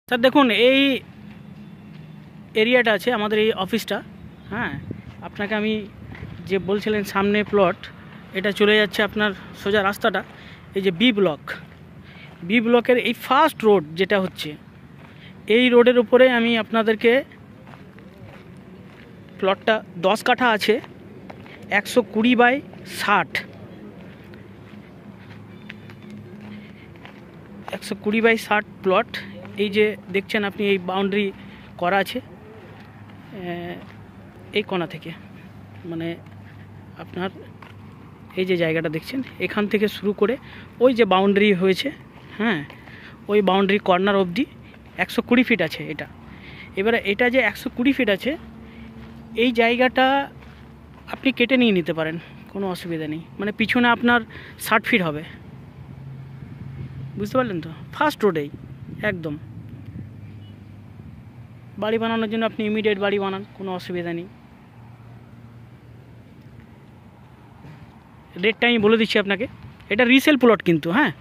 Sir দেখুন এই এরিয়াটা আছে আমাদের এই অফিসটা। হ্যাঁ, আপনাকে আমি যে বলছিলেন সামনে প্লট, এটা চলে যাচ্ছে আপনার সোজা রাস্তাটা, এই যে বি ব্লকের এই ফার্স্ট রোড যেটা হচ্ছে, এই রোডের উপরে আমি আপনাদেরকে প্লটটা 10 কাঠা আছে, 120/60, 120/60 প্লট। এই যে দেখছেন আপনি, এই বাউন্ডারি করা আছে এই কোণা থেকে, মানে আপনার এই যে জায়গাটা দেখছেন এখান থেকে শুরু করে ওই যে বাউন্ডারি হয়েছে, হ্যাঁ, ওই বাউন্ডারি কর্নার অবধি 120 ফিট আছে এটা। এবারে এটা যে 120 ফিট আছে, এই জায়গাটা আপনি কেটে নিয়ে নিতে পারেন, কোনো অসুবিধা নেই। মানে পিছনে আপনার 60 ফিট হবে, বুঝতে পারলেন তো? ফার্স্ট রোডেই একদম বাড়ি বানানোর জন্য আপনি ইমিডিয়েট বাড়ি বানান, কোনো অসুবিধা নেই। রেটটা আমি বলে দিচ্ছি আপনাকে, এটা রিসেল প্লট কিন্তু, হ্যাঁ।